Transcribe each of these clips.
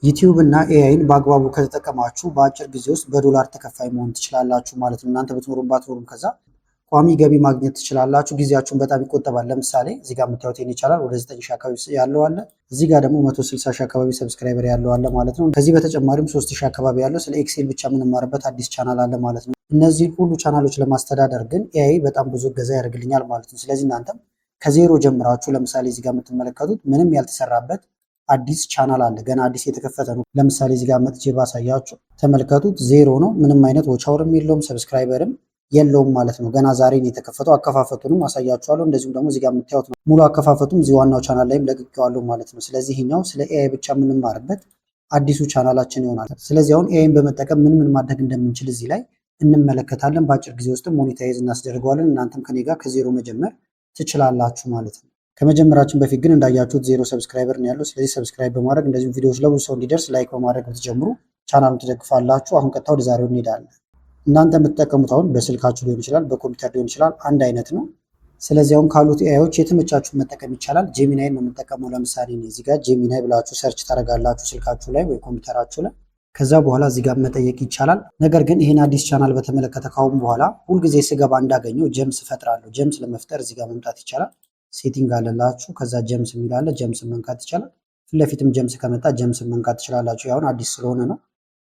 ዩቲዩብ እና ኤአይን በአግባቡ ከተጠቀማችሁ በአጭር ጊዜ ውስጥ በዶላር ተከፋይ መሆን ትችላላችሁ ማለት ነው። እናንተ ብትኖሩም ባትኖሩም ከዛ ቋሚ ገቢ ማግኘት ትችላላችሁ። ጊዜያችሁን በጣም ይቆጠባል። ለምሳሌ እዚህ ጋር የምታዩት ይሄን ይቻላል ወደ 9 ሺህ አካባቢ ያለው አለ። እዚህ ጋር ደግሞ 160 ሺህ አካባቢ ሰብስክራይበር ያለው አለ ማለት ነው። ከዚህ በተጨማሪም 3 ሺህ አካባቢ ያለው ስለ ኤክሴል ብቻ የምንማርበት አዲስ ቻናል አለ ማለት ነው። እነዚህ ሁሉ ቻናሎች ለማስተዳደር ግን ኤአይ በጣም ብዙ እገዛ ያደርግልኛል ማለት ነው። ስለዚህ እናንተም ከዜሮ ጀምራችሁ ለምሳሌ እዚህ ጋር የምትመለከቱት ምንም ያልተሰራበት አዲስ ቻናል አለ። ገና አዲስ የተከፈተ ነው። ለምሳሌ እዚህ ጋር መጥቼ ባሳያችሁ ተመልከቱት፣ ዜሮ ነው። ምንም አይነት ወቻውርም የለውም ሰብስክራይበርም የለውም ማለት ነው። ገና ዛሬ ነው የተከፈተው። አከፋፈቱንም አሳያችኋለሁ። እንደዚሁም ደግሞ እዚህ ጋር የምታዩት ነው ሙሉ አከፋፈቱም እዚህ ዋናው ቻናል ላይም ለቅቄዋለሁ ማለት ነው። ስለዚህ ይሄኛው ስለ ኤአይ ብቻ የምንማርበት አዲሱ ቻናላችን ይሆናል። ስለዚህ አሁን ኤአይን በመጠቀም ምን ምን ማድረግ እንደምንችል እዚህ ላይ እንመለከታለን። በአጭር ጊዜ ውስጥ ሞኔታይዝ እናስደርገዋለን። እናንተም ከኔ ጋር ከዜሮ መጀመር ትችላላችሁ ማለት ነው። ከመጀመራችን በፊት ግን እንዳያችሁት ዜሮ ሰብስክራይበር ነው ያለው። ስለዚህ ሰብስክራይብ በማድረግ እንደዚሁም ቪዲዮዎች ለብዙ ሰው እንዲደርስ ላይክ በማድረግ ብትጀምሩ ቻናሉን ትደግፋላችሁ። አሁን ቀጥታ ወደ ዛሬው እንሄዳለን። እናንተ የምትጠቀሙት አሁን በስልካችሁ ሊሆን ይችላል፣ በኮምፒውተር ሊሆን ይችላል፣ አንድ አይነት ነው። ስለዚህ አሁን ካሉት ኤአይዎች የተመቻችሁን መጠቀም ይቻላል። ጄሚናይን ነው የምጠቀመው። ለምሳሌ እዚህ ጋር ጄሚናይ ብላችሁ ሰርች ታደርጋላችሁ ስልካችሁ ላይ ወይ ኮምፒውተራችሁ ላይ። ከዛ በኋላ እዚህ ጋር መጠየቅ ይቻላል። ነገር ግን ይህን አዲስ ቻናል በተመለከተ ካሁን በኋላ ሁልጊዜ ስገባ እንዳገኘው ጀምስ እፈጥራለሁ። ጀምስ ለመፍጠር እዚህ ጋር መምጣት ይቻላል። ሴቲንግ አለላችሁ። ከዛ ጀምስ የሚላለ ጀምስ መንካት ይቻላል። ፊት ለፊትም ጀምስ ከመጣ ጀምስ መንካት ትችላላችሁ። ያሁን አዲስ ስለሆነ ነው።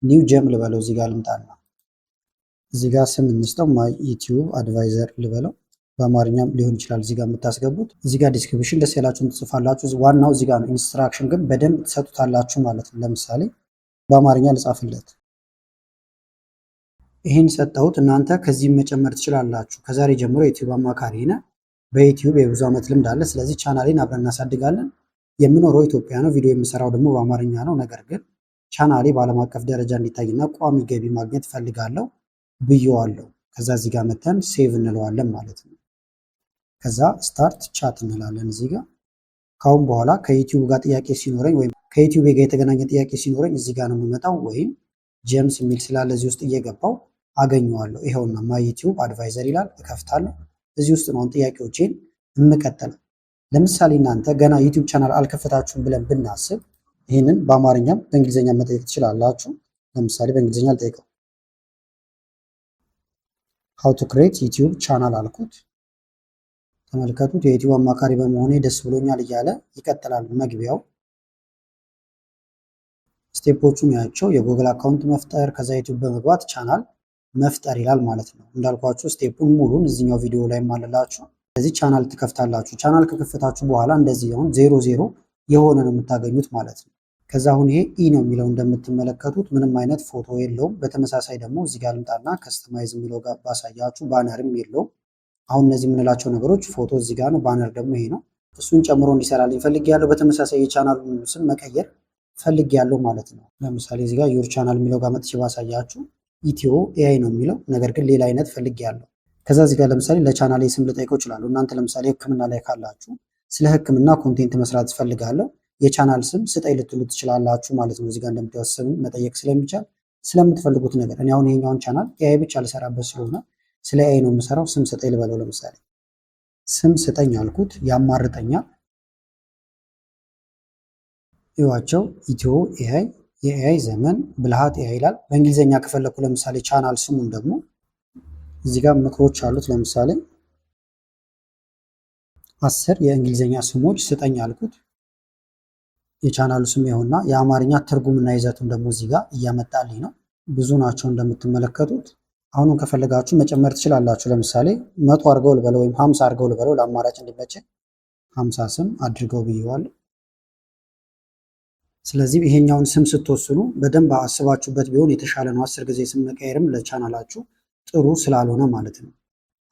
ኒው ጀም ልበለው። እዚህ ጋር ልምጣና እዚህ ጋር ስም እንስጠው። ማይ ዩቲዩብ አድቫይዘር ልበለው። በአማርኛም ሊሆን ይችላል እዚህ ጋር የምታስገቡት። እዚህ ጋር ዲስክሪፕሽን ደስ ያላችሁን ትጽፋላችሁ። ዋናው እዚህ ጋር ነው። ኢንስትራክሽን ግን በደንብ ትሰጡታላችሁ ማለት ነው። ለምሳሌ በአማርኛ ልጻፍለት። ይህን ሰጠሁት። እናንተ ከዚህም መጨመር ትችላላችሁ። ከዛሬ ጀምሮ ዩቲዩብ አማካሪ ነህ። በዩቲዩብ የብዙ ዓመት ልምድ አለ። ስለዚህ ቻናሌን አብረን እናሳድጋለን። የምኖረው ኢትዮጵያ ነው። ቪዲዮ የምሰራው ደግሞ በአማርኛ ነው። ነገር ግን ቻናሌ በዓለም አቀፍ ደረጃ እንዲታይና ቋሚ ገቢ ማግኘት ፈልጋለሁ ብየዋለሁ። ከዛ እዚህ ጋር መተን ሴቭ እንለዋለን ማለት ነው። ከዛ ስታርት ቻት እንላለን እዚህ ጋር። ካሁን በኋላ ከዩቲዩብ ጋር ጥያቄ ሲኖረኝ ወይም ከዩቲዩብ ጋር የተገናኘ ጥያቄ ሲኖረኝ እዚህ ጋር ነው የምመጣው። ወይም ጄምስ የሚል ስላለ እዚህ ውስጥ እየገባው አገኘዋለሁ። ይኸውና ማይ ዩቲዩብ አድቫይዘር ይላል። እከፍታለሁ። እዚህ ውስጥ ነው ጥያቄዎቼን የምቀጥለው። ለምሳሌ እናንተ ገና ዩቲዩብ ቻናል አልከፈታችሁም ብለን ብናስብ ይህንን በአማርኛም በእንግሊዝኛ መጠየቅ ትችላላችሁ። ለምሳሌ በእንግሊዝኛ ልጠይቀው። ሃው ቱ ክሬት ዩቲዩብ ቻናል አልኩት። ተመልከቱት። የዩቲዩብ አማካሪ በመሆኔ ደስ ብሎኛል እያለ ይቀጥላል። መግቢያው ስቴፖቹን ያቸው የጉግል አካውንት መፍጠር፣ ከዛ ዩቲዩብ በመግባት ቻናል መፍጠር ይላል ማለት ነው። እንዳልኳችሁ ስቴፑን ሙሉን እዚኛው ቪዲዮ ላይ ማለላችሁ። ስለዚህ ቻናል ትከፍታላችሁ። ቻናል ከከፈታችሁ በኋላ እንደዚህ አሁን 00 የሆነ ነው የምታገኙት ማለት ነው። ከዛ አሁን ይሄ ኢ ነው የሚለው እንደምትመለከቱት ምንም አይነት ፎቶ የለውም። በተመሳሳይ ደግሞ እዚህ ጋር ልምጣና ከስተማይዝ የሚለው ጋር ባሳያችሁ ባነርም የለውም። አሁን እነዚህ የምንላቸው ነገሮች ፎቶ እዚህ ጋር ነው፣ ባነር ደግሞ ይሄ ነው። እሱን ጨምሮ እንዲሰራልኝ ፈልጌያለሁ። በተመሳሳይ የቻናሉን ስም መቀየር ፈልጌያለሁ ማለት ነው። ለምሳሌ እዚህ ጋር ዩር ቻናል የሚለው ጋር መጥቼ ባሳያችሁ ኢትዮ ኤአይ ነው የሚለው፣ ነገር ግን ሌላ አይነት ፈልጌያለሁ። ከዛ እዚህ ጋር ለምሳሌ ለቻናሌ ስም ልጠይቀው እችላለሁ። እናንተ ለምሳሌ ሕክምና ላይ ካላችሁ ስለ ሕክምና ኮንቴንት መስራት ፈልጋለሁ የቻናል ስም ስጠኝ ልትሉ ትችላላችሁ ማለት ነው። እዚህ ጋር እንደምታዩት ስም መጠየቅ ስለሚቻል ስለምትፈልጉት ነገር እኔ አሁን ይሄኛውን ቻናል ኤአይ ብቻ ልሰራበት ስለሆነ ስለ ኤአይ ነው የምሰራው። ስም ስጠኝ ልበለው። ለምሳሌ ስም ስጠኝ አልኩት፣ ያማርጠኛል። ይዋቸው ኢትዮ ኤአይ፣ የኤአይ ዘመን፣ ብልሃት ኤአይ ይላል። በእንግሊዝኛ ከፈለኩ ለምሳሌ ቻናል ስሙን ደግሞ እዚህ ጋር ምክሮች አሉት። ለምሳሌ 10 የእንግሊዝኛ ስሞች ስጠኝ አልኩት። የቻናሉ ስም ይኸውና። የአማርኛ ትርጉምና ይዘቱን ደግሞ እዚህ ጋር እያመጣልኝ ነው። ብዙ ናቸው እንደምትመለከቱት። አሁንም ከፈለጋችሁ መጨመር ትችላላችሁ። ለምሳሌ 100 አድርገው ልበለው ወይም 50 አድርገው ልበለው ለአማራጭ እንዲመቸኝ 50 ስም አድርገው ብየዋለሁ። ስለዚህ ይሄኛውን ስም ስትወስኑ በደንብ አስባችሁበት ቢሆን የተሻለ ነው። 10 ጊዜ ስም መቀየርም ለቻናላችሁ ጥሩ ስላልሆነ ማለት ነው።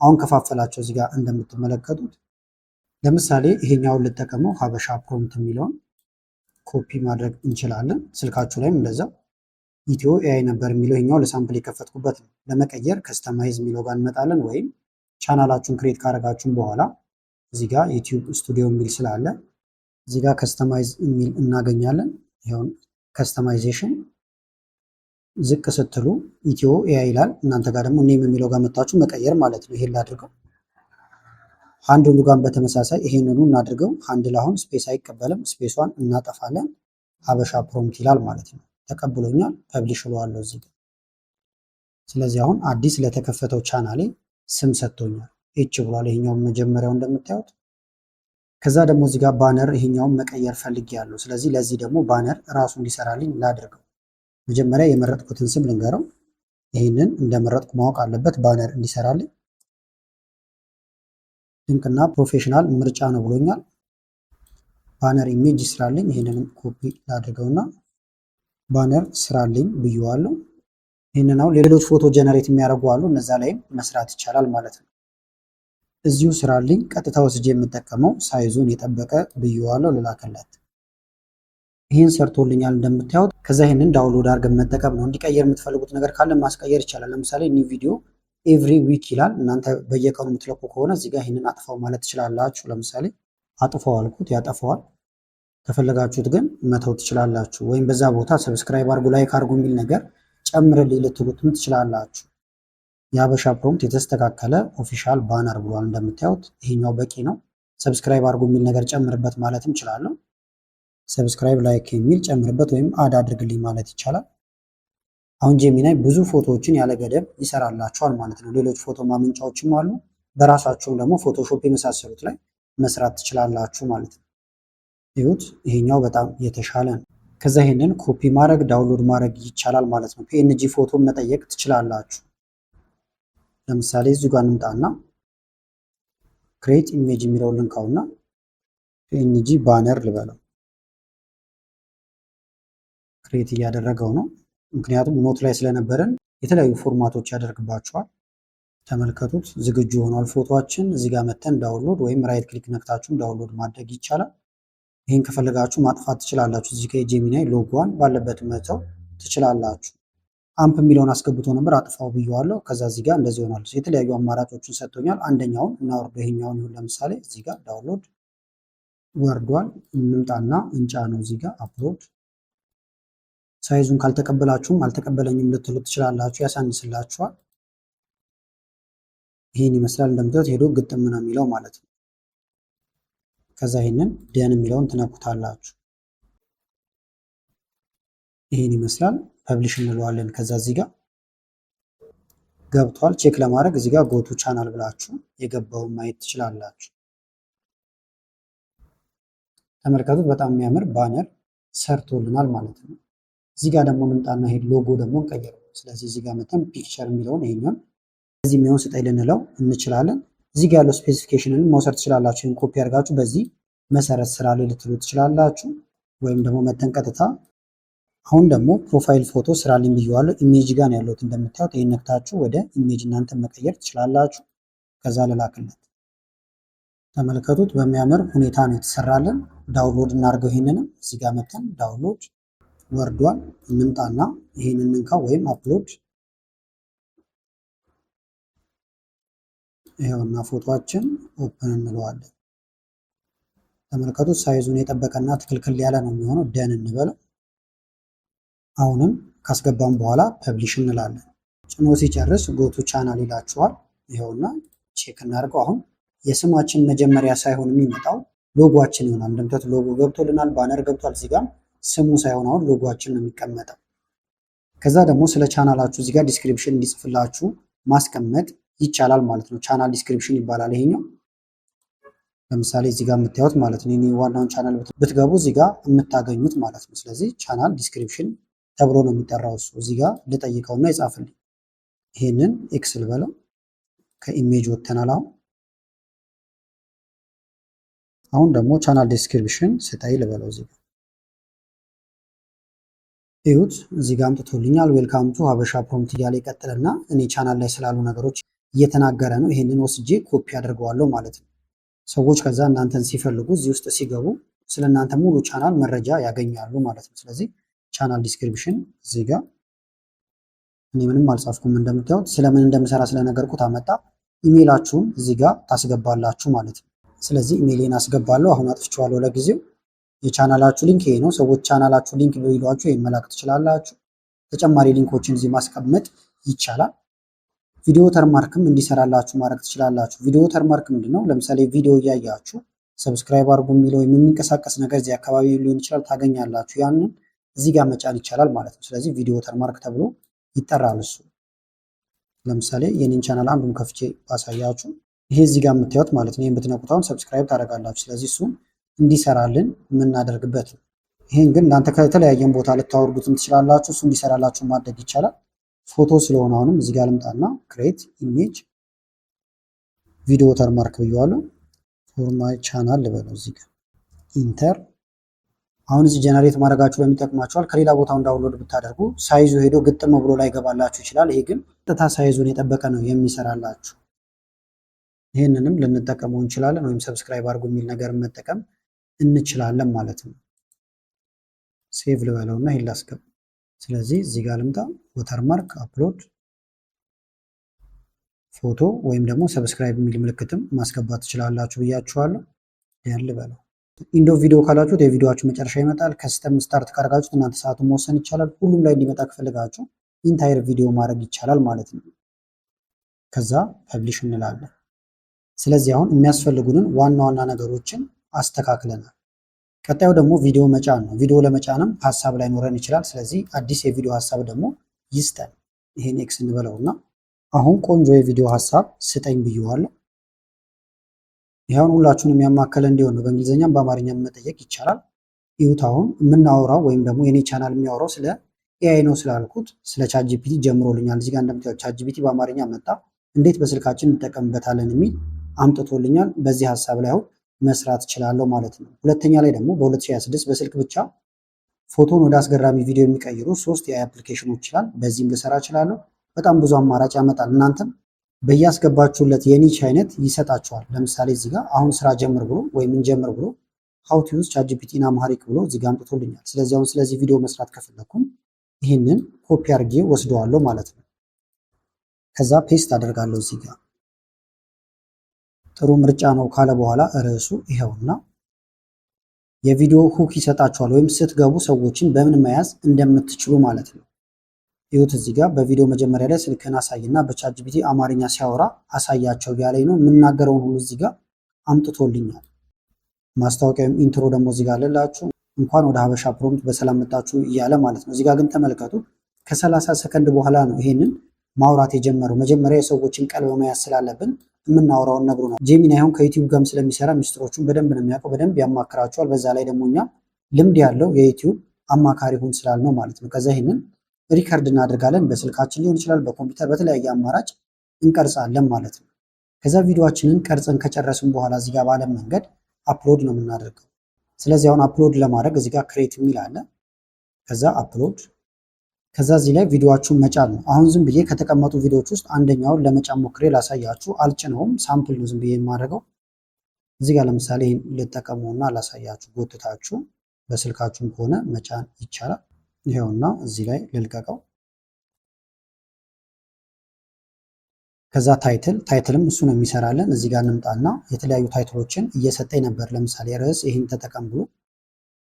አሁን ከፋፈላቸው እዚህ ጋር እንደምትመለከቱት። ለምሳሌ ይሄኛውን ልጠቀመው ሀበሻ ፕሮምፕት የሚለውን ኮፒ ማድረግ እንችላለን። ስልካችሁ ላይም እንደዛው ኢትዮ ኤአይ ነበር የሚለው ይሄኛው ለሳምፕል የከፈትኩበት ነው። ለመቀየር ከስተማይዝ የሚለው ጋር እንመጣለን። ወይም ቻናላችሁን ክሬት ካደረጋችሁም በኋላ እዚህ ጋር ዩቲዩብ ስቱዲዮ የሚል ስላለ እዚህ ጋር ከስተማይዝ የሚል እናገኛለን። ይሄውን ከስተማይዜሽን ዝቅ ስትሉ ኢትዮ ኤአይ ይላል። እናንተ ጋር ደግሞ ኔም የሚለው ጋር መጣችሁ መቀየር ማለት ነው። ይሄን ላድርገው። ሃንድሉ ጋር በተመሳሳይ ይሄንኑ እናድርገው። ሃንድል አሁን ስፔስ አይቀበልም። ስፔሷን እናጠፋለን። ሀበሻ ፕሮምፕት ይላል ማለት ነው። ተቀብሎኛል። ፐብሊሽ እለዋለሁ እዚህ ጋር። ስለዚህ አሁን አዲስ ለተከፈተው ቻናሌ ስም ሰጥቶኛል። ኤች ብሏል። ይሄኛው መጀመሪያው እንደምታዩት። ከዛ ደግሞ እዚህ ጋር ባነር ይሄኛውን መቀየር ፈልጌያለሁ። ስለዚህ ለዚህ ደግሞ ባነር ራሱ እንዲሰራልኝ ላድርገው። መጀመሪያ የመረጥኩትን ስም ልንገረው። ይህንን እንደመረጥኩ ማወቅ አለበት ባነር እንዲሰራልኝ። ድንቅና ፕሮፌሽናል ምርጫ ነው ብሎኛል። ባነር ኢሜጅ ይስራልኝ። ይህንንም ኮፒ ላድርገውና ባነር ስራልኝ ብየዋለሁ። ይህንን አሁን ሌሎች ፎቶ ጀነሬት የሚያደርጉ አሉ። እነዛ ላይም መስራት ይቻላል ማለት ነው። እዚሁ ስራልኝ ቀጥታ ወስጄ የምጠቀመው ሳይዙን የጠበቀ ብየዋለሁ። ልላክለት። ይህን ሰርቶልኛል እንደምታዩት። ከዛ ይህንን ዳውንሎድ አድርገን መጠቀም ነው። እንዲቀየር የምትፈልጉት ነገር ካለ ማስቀየር ይቻላል። ለምሳሌ ኒው ቪዲዮ ኤቭሪ ዊክ ይላል። እናንተ በየቀኑ የምትለቁ ከሆነ እዚህ ጋር ይህንን አጥፋው ማለት ትችላላችሁ። ለምሳሌ አጥፋው አልኩት፣ ያጠፋዋል። ከፈለጋችሁት ግን መተው ትችላላችሁ። ወይም በዛ ቦታ ሰብስክራይብ አድርጉ፣ ላይክ አድርጉ የሚል ነገር ጨምርልኝ ልትሉትም ትችላላችሁ። የሀበሻ ፕሮምፕት የተስተካከለ ኦፊሻል ባነር ብሏል እንደምታዩት። ይሄኛው በቂ ነው። ሰብስክራይብ አድርጉ የሚል ነገር ጨምርበት ማለትም እችላለሁ። ሰብስክራይብ ላይክ የሚል ጨምርበት ወይም አድ አድርግልኝ ማለት ይቻላል። አሁን ጄሚናይ ብዙ ፎቶዎችን ያለ ገደብ ይሰራላችኋል ማለት ነው። ሌሎች ፎቶ ማመንጫዎችም አሉ። በራሳቸውም ደግሞ ፎቶሾፕ የመሳሰሉት ላይ መስራት ትችላላችሁ ማለት ነው። ይሁት ይሄኛው በጣም የተሻለ ነው። ከዛ ይሄንን ኮፒ ማድረግ ዳውንሎድ ማድረግ ይቻላል ማለት ነው። ፒኤንጂ ፎቶ መጠየቅ ትችላላችሁ። ለምሳሌ እዚሁ ጋር እንምጣና ክሬት ኢሜጅ የሚለውን ልንካውና ፒኤንጂ ባነር ልበለው። ክሬት እያደረገው ነው። ምክንያቱም ኖት ላይ ስለነበረን የተለያዩ ፎርማቶች ያደርግባቸዋል። ተመልከቱት፣ ዝግጁ ሆኗል ፎቶአችን። እዚህ ጋር መተን ዳውንሎድ ወይም ራይት ክሊክ ነክታችሁን ዳውንሎድ ማድረግ ይቻላል። ይህን ከፈለጋችሁ ማጥፋት ትችላላችሁ። እዚህ ከጄሚናይ ሎጎዋን ባለበት መተው ትችላላችሁ። አምፕ የሚለውን አስገብቶ ነበር፣ አጥፋው ብየዋለሁ። ከዛ እዚህ ጋር እንደዚህ ሆኗል። የተለያዩ አማራጮችን ሰጥቶኛል። አንደኛውን እናወርዶ ይሄኛውን ይሁን። ለምሳሌ እዚህ ጋር ዳውንሎድ ወርዷል። እንምጣና እንጫ ነው እዚህ ጋር አፕሎድ። ሳይዙን ካልተቀበላችሁም አልተቀበለኝም ልትሉ ትችላላችሁ፣ ያሳንስላችኋል። ይህን ይመስላል እንደምታዩት። ሄዶ ግጥም ነው የሚለው ማለት ነው። ከዛ ይህንን ደን የሚለውን ትነኩታላችሁ። ይህን ይመስላል። ፐብሊሽ እንለዋለን። ከዛ እዚህ ጋር ገብቷል። ቼክ ለማድረግ እዚህ ጋር ጎቱ ቻናል ብላችሁ የገባውን ማየት ትችላላችሁ። ተመልከቱት፣ በጣም የሚያምር ባነር ሰርቶልናል ማለት ነው። እዚህ ጋር ደግሞ እንምጣና ሄድ ሎጎ ደግሞ እንቀይረው። ስለዚህ እዚህ ጋር መተን ፒክቸር የሚለውን ይሄኛውን እዚህ የሚሆን ስጠኝ ልንለው እንችላለን። እዚህ ጋር ያለው ስፔሲፊኬሽንን መውሰድ ትችላላችሁ። ይህን ኮፒ አድርጋችሁ በዚህ መሰረት ስራ ላይ ልትሉ ትችላላችሁ። ወይም ደግሞ መተን ቀጥታ አሁን ደግሞ ፕሮፋይል ፎቶ ስራ ላይ ብየዋለሁ። ኢሜጅ ጋር ነው ያለሁት እንደምታዩት። ይህን ነክታችሁ ወደ ኢሜጅ እናንተ መቀየር ትችላላችሁ። ከዛ ልላክለት። ተመልከቱት፣ በሚያምር ሁኔታ ነው የተሰራልን። ዳውንሎድ እናድርገው። ይህንንም እዚህ ጋር መተን ዳውንሎድ ወርዷል። እንምጣና ይህንን እንካ ወይም አፕሎድ። ይኸውና ፎቶአችን ኦፕን እንለዋለን። ተመልከቱት፣ ሳይዙን የጠበቀና ትክክል ያለ ነው የሚሆነው። ደን እንበለው። አሁንም ካስገባም በኋላ ፐብሊሽ እንላለን። ጭኖ ሲጨርስ ጎቱ ቻናል ይላችኋል። ይኸውና ቼክ እናድርገው። አሁን የስማችን መጀመሪያ ሳይሆን የሚመጣው ሎጎአችን ይሆናል። እንደምታዩት ሎጎ ገብቶልናል፣ ባነር ገብቷል። እዚህ ጋር ስሙ ሳይሆን አሁን ሎጎአችን ነው የሚቀመጠው። ከዛ ደግሞ ስለ ቻናላችሁ እዚህ ጋር ዲስክሪፕሽን እንዲጽፍላችሁ ማስቀመጥ ይቻላል ማለት ነው። ቻናል ዲስክሪፕሽን ይባላል ይሄኛው። ለምሳሌ እዚህ ጋር የምታዩት ማለት ነው። ዋናውን ቻናል ብትገቡ እዚህ ጋር የምታገኙት ማለት ነው። ስለዚህ ቻናል ዲስክሪፕሽን ተብሎ ነው የሚጠራው እሱ። እዚህ ጋር ልጠይቀውና ይጻፍልኝ። ይሄንን ኤክስ ልበለው። ከኢሜጅ ወጥተናል። አሁን ደግሞ ቻናል ዲስክሪፕሽን ስጠይ ልበለው። እዚህ ጋር እዩት፣ እዚህ ጋር አምጥቶልኛል። ዌልካም ቱ ሀበሻ ፕሮምፕት እያለ ይቀጥልና እኔ ቻናል ላይ ስላሉ ነገሮች እየተናገረ ነው። ይሄንን ወስጄ ኮፒ አድርገዋለሁ ማለት ነው። ሰዎች ከዛ እናንተን ሲፈልጉ እዚህ ውስጥ ሲገቡ ስለ እናንተ ሙሉ ቻናል መረጃ ያገኛሉ ማለት ነው። ስለዚህ ቻናል ዲስክሪፕሽን እዚህ ጋር እኔ ምንም አልጻፍኩም እንደምታዩት። ስለምን እንደምሰራ ስለነገርኩት አመጣ። ኢሜይላችሁን እዚህ ጋር ታስገባላችሁ ማለት ነው። ስለዚህ ኢሜይሌን አስገባለሁ። አሁን አጥፍቼዋለሁ ለጊዜው። የቻናላችሁ ሊንክ ይሄ ነው። ሰዎች ቻናላችሁ ሊንክ ቢሏችሁ ይሄን መላክ ትችላላችሁ። ተጨማሪ ሊንኮችን እዚህ ማስቀመጥ ይቻላል። ቪዲዮ ተርማርክም እንዲሰራላችሁ ማድረግ ትችላላችሁ። ቪዲዮ ተርማርክ ምንድነው? ለምሳሌ ቪዲዮ እያያችሁ ሰብስክራይብ አድርጉ የሚለው ወይም የሚንቀሳቀስ ነገር እዚህ አካባቢ ሊሆን ይችላል ታገኛላችሁ። ያንን እዚህ ጋር መጫን ይቻላል ማለት ነው። ስለዚህ ቪዲዮ ወተርማርክ ተብሎ ይጠራል እሱ። ለምሳሌ የኔን ቻናል አንዱን ከፍቼ ባሳያችሁ ይሄ እዚህ ጋር የምታዩት ማለት ነው። ይሄን ብትነኩት አሁን ሰብስክራይብ ታደርጋላችሁ። ስለዚህ እሱን እንዲሰራልን የምናደርግበት ነው። ይሄን ግን እናንተ ከተለያየን ቦታ ልታወርዱትም ትችላላችሁ። እሱ እንዲሰራላችሁ ማድረግ ይቻላል። ፎቶ ስለሆነ አሁንም እዚህ ጋር ልምጣና ክሬት ኢሜጅ ቪዲዮ ወተርማርክ ብየዋለሁ። ፎር ማይ ቻናል ልበለው እዚህ ጋር ኢንተር። አሁን እዚህ ጀነሬት ማድረጋችሁ ለሚጠቅማችኋል። ከሌላ ቦታው ዳውንሎድ ብታደርጉ ሳይዙ ሄዶ ግጥም ብሎ ላይ ገባላችሁ ይችላል። ይሄ ግን ቀጥታ ሳይዙን የጠበቀ ነው የሚሰራላችሁ። ይህንንም ልንጠቀመው እንችላለን፣ ወይም ሰብስክራይብ አድርጉ የሚል ነገር መጠቀም እንችላለን ማለት ነው። ሴቭ ልበለውና ይሄን ላስገባ። ስለዚህ እዚህ ጋር ልምጣ፣ ወተርማርክ አፕሎድ ፎቶ ወይም ደግሞ ሰብስክራይብ የሚል ምልክትም ማስገባት ትችላላችሁ ብያችኋለሁ። ያን ልበለው። ኢንዶ ቪዲዮ ካላችሁት የቪዲዮአችሁ መጨረሻ ይመጣል። ከስተም ስታርት ካደረጋችሁት እናንተ ሰዓቱን መወሰን ይቻላል። ሁሉም ላይ እንዲመጣ ከፈለጋችሁ ኢንታይር ቪዲዮ ማድረግ ይቻላል ማለት ነው። ከዛ ፐብሊሽ እንላለን። ስለዚህ አሁን የሚያስፈልጉንን ዋና ዋና ነገሮችን አስተካክለናል። ቀጣዩ ደግሞ ቪዲዮ መጫን ነው። ቪዲዮ ለመጫንም ሀሳብ ላይኖረን ይችላል። ስለዚህ አዲስ የቪዲዮ ሀሳብ ደግሞ ይስጠን። ይሄን ኤክስ እንበለውና አሁን ቆንጆ የቪዲዮ ሀሳብ ስጠኝ ብየዋለሁ። ይሄውን ሁላችሁንም ያማከለ እንዲሆን ነው። በእንግሊዝኛም በአማርኛም መጠየቅ ይቻላል። ይሁት አሁን የምናወራው ወይም ደግሞ የኔ ቻናል የሚያወራው ስለ ኤአይ ነው ስላልኩት ስለ ቻትጂፒቲ ጀምሮልኛል። እዚህ ጋር እንደምታዩት ቻትጂፒቲ በአማርኛ መጣ። እንዴት በስልካችን እንጠቀምበታለን የሚል አምጥቶልኛል። በዚህ ሀሳብ ላይ አሁን መስራት እችላለሁ ማለት ነው። ሁለተኛ ላይ ደግሞ በ2026 በስልክ ብቻ ፎቶን ወደ አስገራሚ ቪዲዮ የሚቀይሩ 3 የአይ አፕሊኬሽኖች ይችላል። በዚህም ልሰራ እችላለሁ። በጣም ብዙ አማራጭ ያመጣል። እናንተም በያስገባችሁለት የኒች አይነት ይሰጣችኋል። ለምሳሌ እዚህ ጋር አሁን ስራ ጀምር ብሎ ወይም እንጀምር ብሎ ሃው ቱ ዩዝ ቻትጂፒቲ ኢን አምሃሪክ ብሎ እዚህ ጋር አምጥቶልኛል። ስለዚህ አሁን ስለዚህ ቪዲዮ መስራት ከፈለኩም ይህንን ኮፒ አድርጌ ወስደዋለሁ ማለት ነው። ከዛ ፔስት አደርጋለሁ እዚህ ጋር። ጥሩ ምርጫ ነው ካለ በኋላ ርዕሱ ይሄውና የቪዲዮ ሁክ ይሰጣችኋል፣ ወይም ስትገቡ ሰዎችን በምን መያዝ እንደምትችሉ ማለት ነው። ይሁት እዚህ ጋር በቪዲዮ መጀመሪያ ላይ ስልክህን አሳይና በቻትጂፒቲ አማርኛ ሲያወራ አሳያቸው ያለኝ ነው። የምናገረውን ሁሉ እዚህ ጋር አምጥቶልኛል። ማስታወቂያም ኢንትሮ ደግሞ እዚህ ጋር አለላችሁ። እንኳን ወደ ሀበሻ ፕሮምፕት በሰላም መጣችሁ እያለ ማለት ነው። እዚህ ጋር ግን ተመልከቱ ከ30 ሰከንድ በኋላ ነው ይሄንን ማውራት የጀመረው። መጀመሪያ የሰዎችን ቀልብ መያዝ ስላለብን የምናወራውን ነግሩ ነው። ጄሚናይ አሁን ከዩቲዩብ ጋርም ስለሚሰራ ሚስጥሮቹን በደንብ ነው የሚያውቀው፣ በደንብ ያማክራቸዋል። በዛ ላይ ደግሞ እኛ ልምድ ያለው የዩቲዩብ አማካሪ ሁን ስላልነው ማለት ነው። ከዛ ይሄንን ሪከርድ እናደርጋለን። በስልካችን ሊሆን ይችላል፣ በኮምፒውተር በተለያየ አማራጭ እንቀርጻለን ማለት ነው። ከዛ ቪዲዮአችንን ቀርጸን ከጨረስን በኋላ እዚህ ጋር ባለ መንገድ አፕሎድ ነው የምናደርገው። ስለዚህ አሁን አፕሎድ ለማድረግ እዚህ ጋር ክሬት የሚል አለ። ከዛ አፕሎድ፣ ከዛ እዚህ ላይ ቪዲዮአችሁን መጫን ነው። አሁን ዝም ብዬ ከተቀመጡ ቪዲዮዎች ውስጥ አንደኛውን ለመጫን ሞክሬ ላሳያችሁ። አልጭነውም፣ ሳምፕል ነው ዝም ብዬ የማደርገው። እዚህ ጋር ለምሳሌ ልጠቀመውና ላሳያችሁ። ጎትታችሁ በስልካችሁም ከሆነ መጫን ይቻላል። ይሄውና እዚህ ላይ ልልቀቀው። ከዛ ታይትልም እሱ ነው የሚሰራልን። እዚህ ጋር እንምጣና የተለያዩ ታይትሎችን እየሰጠኝ ነበር። ለምሳሌ ርዕስ ይህን ተጠቀም ብሎ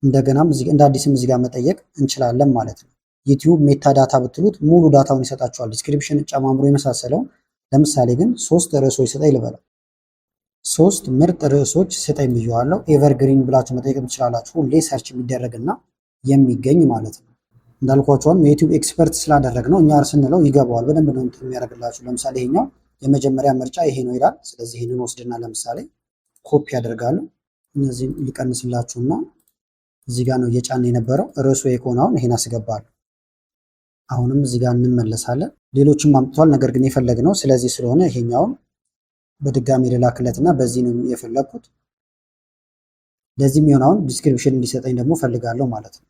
እንደገናም እንደ አዲስም እዚህ ጋር መጠየቅ እንችላለን ማለት ነው። ዩቲዩብ ሜታ ዳታ ብትሉት ሙሉ ዳታውን ይሰጣችኋል፣ ዲስክሪፕሽን ጨማምሮ የመሳሰለውን። ለምሳሌ ግን 3 ርዕሶች ስጠኝ ልበለው። 3 ምርጥ ርዕሶች ስጠኝ ብየዋለሁ። ኤቨርግሪን ብላችሁ መጠየቅ ትችላላችሁ። ሁሌ ሰርች የሚደረግና የሚገኝ ማለት ነው። እንዳልኳቸውም የዩቲዩብ ኤክስፐርት ስላደረግ ነው እኛ ስንለው ይገባዋል፣ በደንብ ነው የሚያደርግላችሁ። ለምሳሌ ይሄኛው የመጀመሪያ ምርጫ ይሄ ነው ይላል። ስለዚህ ይሄንን ወስድና ለምሳሌ ኮፒ ያደርጋሉ። እነዚህን ሊቀንስላችሁና እዚህ ጋር ነው እየጫነ የነበረው ርዕሱ የሆነውን ይሄን አስገባለሁ። አሁንም እዚህ ጋር እንመለሳለን። ሌሎችም አምጥቷል፣ ነገር ግን የፈለግነው ስለዚህ ስለሆነ ይሄኛውን በድጋሚ ልላክለትና በዚህ ነው የፈለግኩት። ለዚህም የሆነውን ዲስክሪፕሽን እንዲሰጠኝ ደግሞ ፈልጋለሁ ማለት ነው።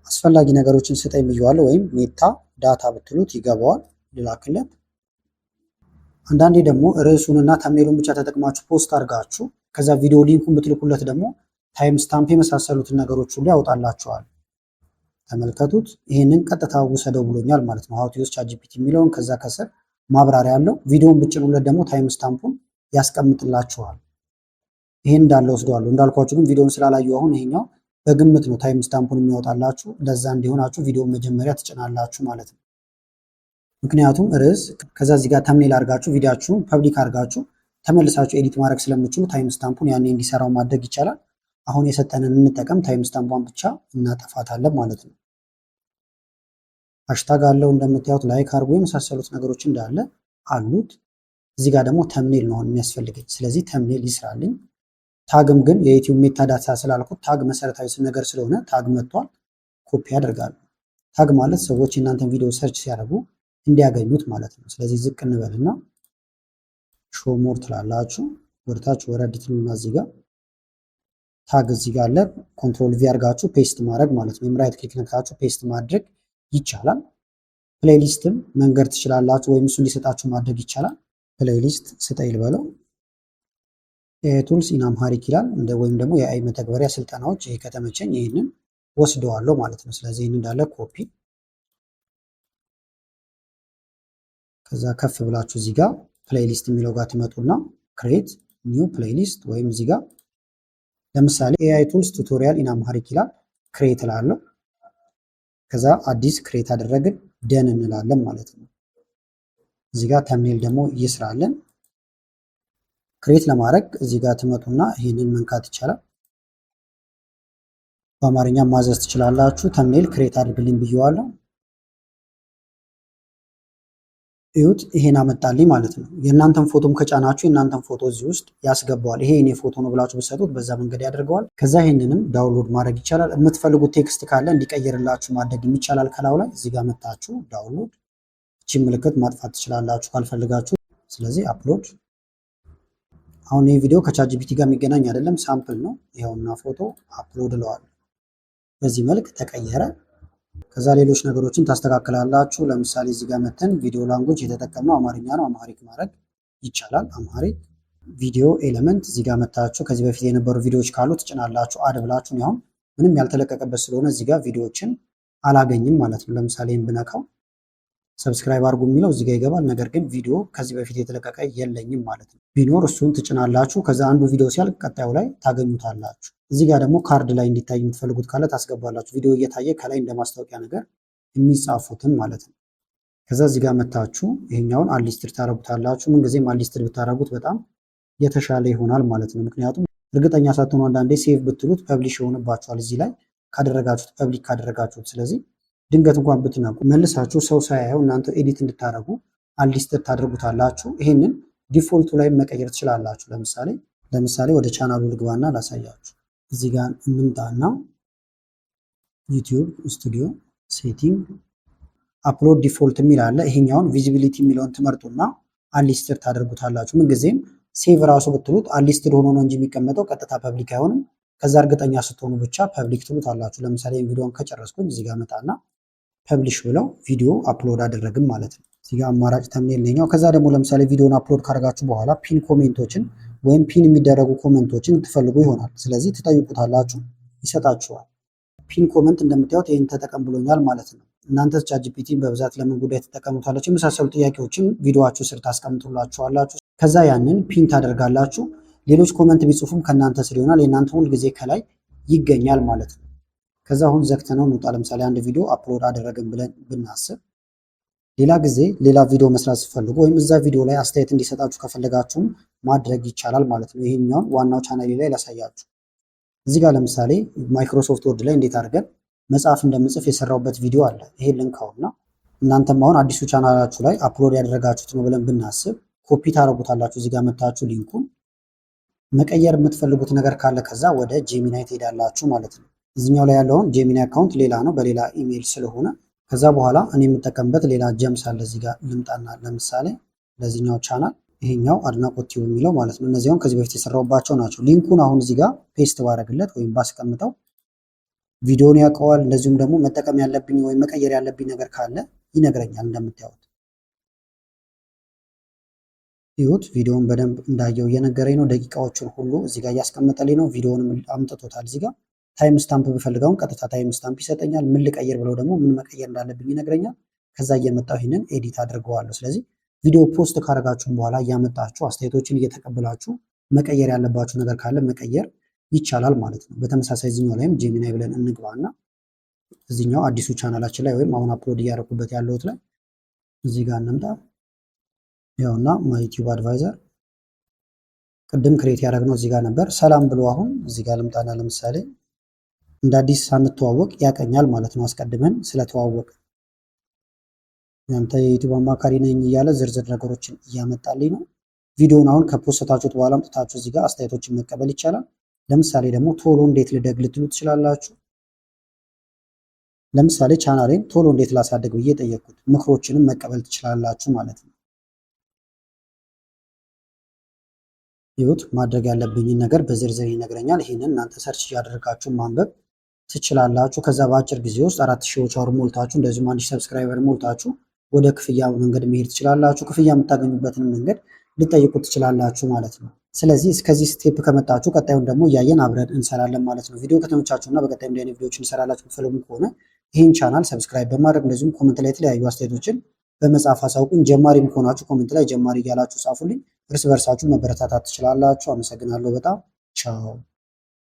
አስፈላጊ ነገሮችን ስጠኝ ብየዋለሁ፣ ወይም ሜታ ዳታ ብትሉት ይገባዋል። ልላክለት። አንዳንዴ ደግሞ ርዕሱንና ተምኔሉን ብቻ ተጠቅማችሁ ፖስት አድርጋችሁ ከዛ ቪዲዮ ሊንኩን ብትልኩለት ደግሞ ታይም ስታምፕ የመሳሰሉትን ነገሮች ሁሉ ያወጣላችኋል። ተመልከቱት። ይህንን ቀጥታ ውሰደው ብሎኛል ማለት ነው። ሃው ቱ ዩዝ ቻትጂፒቲ የሚለውን ከዛ ከስር ማብራሪያ ያለው ቪዲዮን ብጭኑለት ደግሞ ታይም ስታምፑን ያስቀምጥላችኋል። ይህን እንዳለ ወስደዋለሁ። እንዳልኳችሁ ግን ቪዲዮን ስላላዩ አሁን ይሄኛው በግምት ነው ታይም ስታምፑን የሚያወጣላችሁ። ለዛ እንዲሆናችሁ ቪዲዮን መጀመሪያ ትጭናላችሁ ማለት ነው። ምክንያቱም ርዕስ ከዛ እዚህ ጋር ተምኔል አድርጋችሁ ቪዲዮአችሁን ፐብሊክ አድርጋችሁ ተመልሳችሁ ኤዲት ማድረግ ስለምችሉ ታይም ስታምፑን ያኔ እንዲሰራው ማድረግ ይቻላል። አሁን የሰጠንን እንጠቀም። ታይም ስታምፑን ብቻ እናጠፋታለን ማለት ነው። ሃሽታግ አለው እንደምታዩት፣ ላይክ አድርጎ የመሳሰሉት ነገሮች እንዳለ አሉት። እዚህ ጋር ደግሞ ተምኔል ነው የሚያስፈልገኝ። ስለዚህ ተምኔል ይስራልኝ። ታግም ግን የዩቲዩብ ሜታ ዳታ ስላልኩት ታግ መሰረታዊ ነገር ስለሆነ ታግ መጥቷል። ኮፒ አደርጋለሁ። ታግ ማለት ሰዎች የእናንተን ቪዲዮ ሰርች ሲያደርጉ እንዲያገኙት ማለት ነው። ስለዚህ ዝቅ እንበልና ሾው ሞር ትላላችሁ። ወደታች ወረድ ትሉና እዚህ ጋር ታግ እዚህ ጋር አለ። ኮንትሮል ቪ አድርጋችሁ ፔስት ማድረግ ማለት ነው። ራይት ክሊክ ነካችሁ ፔስት ማድረግ ይቻላል። ፕሌሊስትም መንገድ ትችላላችሁ፣ ወይም እሱ እንዲሰጣችሁ ማድረግ ይቻላል። ፕሌሊስት ስጠኝ ልበለው። ኤአይ ቱልስ ኢን አምሃሪክ ይላል። ወይም ደግሞ የኤአይ መተግበሪያ ስልጠናዎች። ይሄ ከተመቸኝ ይህንን ወስደዋለሁ ማለት ነው። ስለዚህ ይህን እንዳለ ኮፒ፣ ከዛ ከፍ ብላችሁ እዚህ ጋር ፕሌሊስት የሚለው ጋር ትመጡና ክሬት ኒው ፕሌሊስት፣ ወይም እዚህ ጋር ለምሳሌ ኤአይ ቱልስ ቱቶሪያል ኢን አምሃሪክ ይላል። ክሬት እላለሁ። ከዛ አዲስ ክሬት አደረግን ደን እንላለን ማለት ነው። እዚህ ጋር ተምኔል ደግሞ ይስራለን። ክሬት ለማድረግ እዚህ ጋር ትመጡና ይህንን መንካት ይቻላል። በአማርኛ ማዘዝ ትችላላችሁ። ተምኔል ክሬት አድርግልኝ ብየዋለሁ። እዩት፣ ይሄን አመጣልኝ ማለት ነው። የእናንተን ፎቶም ከጫናችሁ የእናንተን ፎቶ እዚህ ውስጥ ያስገባዋል። ይሄ የኔ ፎቶ ነው ብላችሁ ብትሰጡት በዛ መንገድ ያደርገዋል። ከዛ ይሄንንም ዳውንሎድ ማድረግ ይቻላል። የምትፈልጉት ቴክስት ካለ እንዲቀይርላችሁ ማድረግ ይቻላል። ከላዩ ላይ እዚህ ጋር መታችሁ ዳውንሎድ፣ እቺ ምልክት ማጥፋት ትችላላችሁ ካልፈልጋችሁ። ስለዚህ አፕሎድ። አሁን ይህ ቪዲዮ ከቻትጂፒቲ ጋር የሚገናኝ አይደለም፣ ሳምፕል ነው። ይኸውና ፎቶ አፕሎድ እለዋለሁ። በዚህ መልክ ተቀየረ። ከዛ ሌሎች ነገሮችን ታስተካክላላችሁ። ለምሳሌ እዚህ ጋር መተን ቪዲዮ ላንጉጅ የተጠቀምነው አማርኛ ነው። አማሪክ ማድረግ ይቻላል። አማሪክ ቪዲዮ ኤሌመንት እዚህ ጋር መታችሁ ከዚህ በፊት የነበሩ ቪዲዮዎች ካሉ ትጭናላችሁ። አድ ብላችሁ አሁን ምንም ያልተለቀቀበት ስለሆነ እዚህ ጋር ቪዲዮዎችን አላገኝም ማለት ነው። ለምሳሌ ብነካው ሰብስክራይብ አድርጉ የሚለው እዚህ ጋር ይገባል። ነገር ግን ቪዲዮ ከዚህ በፊት የተለቀቀ የለኝም ማለት ነው። ቢኖር እሱን ትጭናላችሁ። ከዛ አንዱ ቪዲዮ ሲያልቅ ቀጣዩ ላይ ታገኙታላችሁ። እዚህ ጋር ደግሞ ካርድ ላይ እንዲታይ የምትፈልጉት ካለ ታስገባላችሁ። ቪዲዮ እየታየ ከላይ እንደ ማስታወቂያ ነገር የሚጻፉትን ማለት ነው። ከዛ እዚህ ጋር መታችሁ ይሄኛውን አንሊስትድ ታረጉታላችሁ። ምንጊዜም አንሊስትድ ብታረጉት በጣም የተሻለ ይሆናል ማለት ነው። ምክንያቱም እርግጠኛ ሳትሆኑ አንዳንዴ ሴቭ ብትሉት ፐብሊሽ ይሆንባችኋል። እዚህ ላይ ካደረጋችሁት ፐብሊክ ካደረጋችሁት። ስለዚህ ድንገት እንኳን ብትነቁ መልሳችሁ ሰው ሳያየው እናንተ ኤዲት እንድታደርጉ አንሊስትድ ታደርጉታላችሁ። ይሄንን ዲፎልቱ ላይ መቀየር ትችላላችሁ። ለምሳሌ ወደ ቻናሉ ልግባና ላሳያችሁ። እዚህ ጋር እንምጣና ዩቲዩብ ስቱዲዮ ሴቲንግ አፕሎድ ዲፎልት የሚል አለ። ይሄኛውን ቪዚቢሊቲ የሚለውን ትመርጡና አንሊስትድ ታደርጉታላችሁ። ምንጊዜም ሴቭ ራሱ ብትሉት አንሊስትድ ሆኖ ነው እንጂ የሚቀመጠው ቀጥታ ፐብሊክ አይሆንም። ከዛ እርግጠኛ ስትሆኑ ብቻ ፐብሊክ ትሉታላችሁ። ለምሳሌ ቪዲዮን ከጨረስኩኝ እዚህ ጋር መጣና ፐብሊሽ ብለው ቪዲዮ አፕሎድ አደረግን ማለት ነው። እዚህ ጋር አማራጭ ተምኔል ነኛው። ከዛ ደግሞ ለምሳሌ ቪዲዮን አፕሎድ ካደረጋችሁ በኋላ ፒን ኮሜንቶችን ወይም ፒን የሚደረጉ ኮሜንቶችን ትፈልጉ ይሆናል። ስለዚህ ትጠይቁታላችሁ፣ ይሰጣችኋል። ፒን ኮሜንት እንደምታዩት ይህን ተጠቀም ብሎኛል ማለት ነው። እናንተ ቻትጂፒቲን በብዛት ለምን ጉዳይ ትጠቀሙታላችሁ? የመሳሰሉ ጥያቄዎችን ቪዲዮችሁ ስር ታስቀምጡላችኋላችሁ። ከዛ ያንን ፒን ታደርጋላችሁ። ሌሎች ኮመንት ቢጽፉም ከእናንተ ስር ይሆናል። የእናንተ ሁል ጊዜ ከላይ ይገኛል ማለት ነው። ከዛ አሁን ዘግተነው እንውጣ። ለምሳሌ አንድ ቪዲዮ አፕሎድ አደረግን ብለን ብናስብ ሌላ ጊዜ ሌላ ቪዲዮ መስራት ሲፈልጉ ወይም እዛ ቪዲዮ ላይ አስተያየት እንዲሰጣችሁ ከፈለጋችሁም ማድረግ ይቻላል ማለት ነው። ይሄኛውን ዋናው ቻናሌ ላይ ላሳያችሁ። እዚህ ጋር ለምሳሌ ማይክሮሶፍት ወርድ ላይ እንዴት አድርገን መጽሐፍ እንደምጽፍ የሰራውበት ቪዲዮ አለ። ይሄን ልንካውና እናንተም አሁን አዲሱ ቻናላችሁ ላይ አፕሎድ ያደረጋችሁት ነው ብለን ብናስብ ኮፒ ታደርጉታላችሁ። እዚህ ጋር መታችሁ ሊንኩን መቀየር የምትፈልጉት ነገር ካለ ከዛ ወደ ጄሚናይ ትሄዳላችሁ ማለት ነው። እዚኛው ላይ ያለውን ጄሚናይ አካውንት ሌላ ነው በሌላ ኢሜይል ስለሆነ ከዛ በኋላ እኔ የምጠቀምበት ሌላ ጀምስ አለ። እዚህ ጋር ልምጣና ለምሳሌ ለዚህኛው ቻናል ይሄኛው አድናቆት ቲዩብ የሚለው ማለት ነው። እነዚያውን ከዚህ በፊት የሰራሁባቸው ናቸው። ሊንኩን አሁን እዚህ ጋር ፔስት ባረግለት ወይም ባስቀምጠው ቪዲዮን ያውቀዋል። እንደዚሁም ደግሞ መጠቀም ያለብኝ ወይም መቀየር ያለብኝ ነገር ካለ ይነግረኛል። እንደምታዩት ይሁት ቪዲዮውን በደንብ እንዳየው እየነገረኝ ነው። ደቂቃዎችን ሁሉ እዚህ ጋር እያስቀመጠልኝ ነው። ቪዲዮውንም አምጥቶታል። እዚህ ጋር ታይም ስታምፕ ብፈልገውን ቀጥታ ታይም ስታምፕ ይሰጠኛል። ምን ልቀይር ብለው ደግሞ ምን መቀየር እንዳለብኝ ይነግረኛል። ከዛ እየመጣው ይሄንን ኤዲት አድርገዋለሁ። ስለዚህ ቪዲዮ ፖስት ካደረጋችሁም በኋላ እያመጣችሁ አስተያየቶችን እየተቀበላችሁ መቀየር ያለባችሁ ነገር ካለ መቀየር ይቻላል ማለት ነው። በተመሳሳይ እዚህኛው ላይም ጄሚናይ ብለን እንግባና እዚህኛው አዲሱ ቻናላችን ላይ ወይም አሁን አፕሎድ እያደረኩበት ያለሁት ላይ እዚህ ጋር እንምጣ። ያውና ማይ ዩቲዩብ አድቫይዘር ቅድም ክሬት ያደረግነው እዚህ ጋር ነበር። ሰላም ብሎ አሁን እዚህ ጋር ልምጣና ለምሳሌ እንደ አዲስ ሳንተዋወቅ ያቀኛል ማለት ነው። አስቀድመን ስለተዋወቅ ያንተ የዩቲዩብ አማካሪ ነኝ እያለ ዝርዝር ነገሮችን እያመጣልኝ ነው። ቪዲዮውን አሁን ከፖስታችሁት በኋላ አምጥታችሁ እዚህ ጋር አስተያየቶችን መቀበል ይቻላል። ለምሳሌ ደግሞ ቶሎ እንዴት ልደግ ልትሉ ትችላላችሁ። ለምሳሌ ቻናሌን ቶሎ እንዴት ላሳደግ ብዬ ጠየቅኩት፣ ምክሮችንም መቀበል ትችላላችሁ ማለት ነው። ይሁት ማድረግ ያለብኝን ነገር በዝርዝር ይነግረኛል። ይህንን እናንተ ሰርች እያደረጋችሁ ማንበብ ትችላላችሁ። ከዛ በአጭር ጊዜ ውስጥ 4000 ወር ሞልታችሁ እንደዚሁም 1000 ሰብስክራይበር ሞልታችሁ ወደ ክፍያ መንገድ መሄድ ትችላላችሁ። ክፍያ የምታገኙበትን መንገድ ልጠይቁት ትችላላችሁ ማለት ነው። ስለዚህ እስከዚህ ስቴፕ ከመጣችሁ ቀጣዩን ደግሞ እያየን አብረን እንሰራለን ማለት ነው። ቪዲዮ ከተመቻችሁና በቀጣይ እንዲህ አይነት ቪዲዮዎችን እንሰራላችሁ የምትፈልጉ ከሆነ ይህን ቻናል ሰብስክራይብ በማድረግ እንደዚሁም ኮሜንት ላይ የተለያዩ አስተያየቶችን በመጻፍ አሳውቁኝ። ጀማሪም ከሆናችሁ ኮሜንት ላይ ጀማሪ እያላችሁ ጻፉልኝ። እርስ በርሳችሁ መበረታታት ትችላላችሁ። አመሰግናለሁ በጣም ቻው።